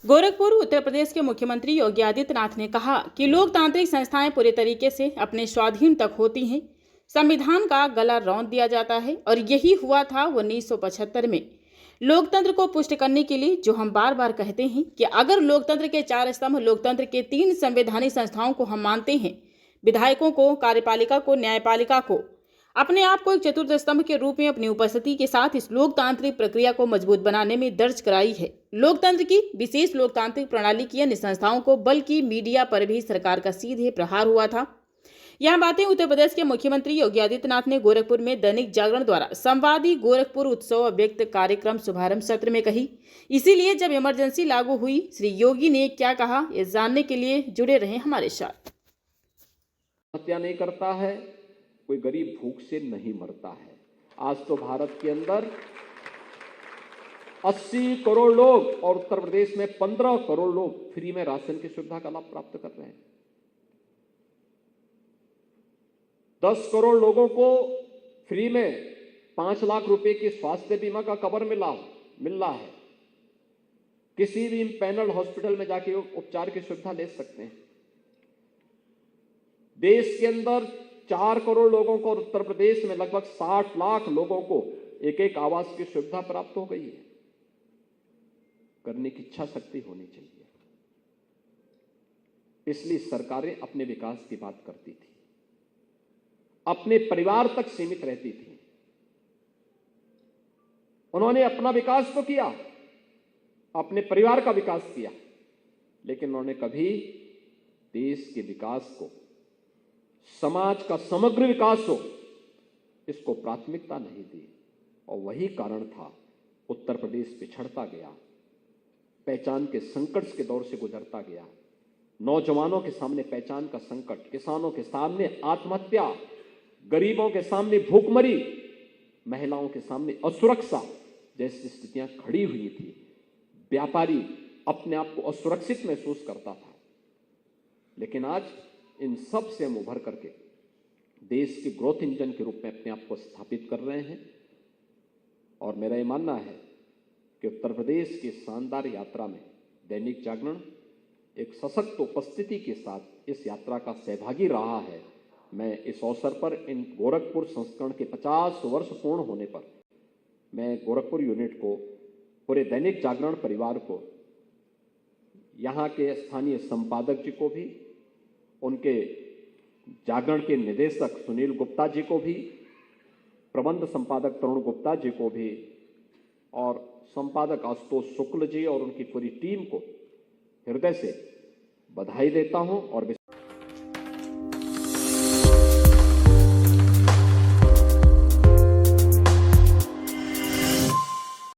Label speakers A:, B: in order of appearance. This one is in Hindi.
A: गोरखपुर उत्तर प्रदेश के मुख्यमंत्री योगी आदित्यनाथ ने कहा कि लोकतांत्रिक संस्थाएं पूरे तरीके से अपने स्वाधीन तक होती हैं, संविधान का गला रौंद दिया जाता है और यही हुआ था 1975 में। लोकतंत्र को पुष्ट करने के लिए जो हम बार बार कहते हैं कि अगर लोकतंत्र के 4 स्तंभ लोकतंत्र के 3 संवैधानिक संस्थाओं को हम मानते हैं, विधायकों को, कार्यपालिका को, न्यायपालिका को, अपने आप को एक चतुर्थ स्तंभ के रूप में अपनी उपस्थिति के साथ इस लोकतांत्रिक प्रक्रिया को मजबूत बनाने में दर्ज कराई है। लोकतंत्र की विशेष लोकतांत्रिक प्रणाली की अन्य संस्थाओं को बल्कि मीडिया पर भी सरकार का सीधे प्रहार हुआ था। यह बातें उत्तर प्रदेश के मुख्यमंत्री योगी आदित्यनाथ ने गोरखपुर में दैनिक जागरण द्वारा संवादी गोरखपुर उत्सव अव्यक्त कार्यक्रम शुभारंभ सत्र में कही। इसीलिए जब इमरजेंसी लागू हुई, श्री योगी ने क्या कहा, ये जानने के लिए जुड़े रहे हमारे साथ।
B: हत्या नहीं करता है, कोई गरीब भूख से नहीं मरता है। आज तो भारत के अंदर 80 करोड़ लोग और उत्तर प्रदेश में 15 करोड़ लोग फ्री में राशन की सुविधा का लाभ प्राप्त कर रहे हैं। 10 करोड़ लोगों को फ्री में 5 लाख रुपए की स्वास्थ्य बीमा का कवर मिल रहा है। किसी भी पैनल हॉस्पिटल में जाके उपचार की सुविधा ले सकते हैं। देश के अंदर 4 करोड़ लोगों को और उत्तर प्रदेश में लगभग 60 लाख लोगों को एक आवास की सुविधा प्राप्त हो गई है। करने की इच्छा शक्ति होनी चाहिए। इसलिए सरकारें अपने विकास की बात करती थी, अपने परिवार तक सीमित रहती थी। उन्होंने अपना विकास तो किया, अपने परिवार का विकास किया, लेकिन उन्होंने कभी देश के विकास को, समाज का समग्र विकास हो, इसको प्राथमिकता नहीं दी। और वही कारण था उत्तर प्रदेश पिछड़ता गया, पहचान के संकट के दौर से गुजरता गया। नौजवानों के सामने पहचान का संकट, किसानों के सामने आत्महत्या, गरीबों के सामने भूखमरी, महिलाओं के सामने असुरक्षा जैसी स्थितियां खड़ी हुई थी। व्यापारी अपने आप को असुरक्षित महसूस करता था। लेकिन आज इन सब से हम उभर करके देश के ग्रोथ इंजन के रूप में अपने आप को स्थापित कर रहे हैं। और मेरा ये मानना है कि उत्तर प्रदेश की शानदार यात्रा में दैनिक जागरण एक सशक्त उपस्थिति के साथ इस यात्रा का सहभागी रहा है। मैं इस अवसर पर इन गोरखपुर संस्करण के 50 वर्ष पूर्ण होने पर मैं गोरखपुर यूनिट को, पूरे दैनिक जागरण परिवार को, यहाँ के स्थानीय संपादक जी को भी, उनके जागरण के निदेशक सुनील गुप्ता जी को भी, प्रबंध संपादक तरुण गुप्ता जी को भी और संपादक आशुतोष शुक्ल जी और उनकी पूरी टीम को हृदय से बधाई देता हूं और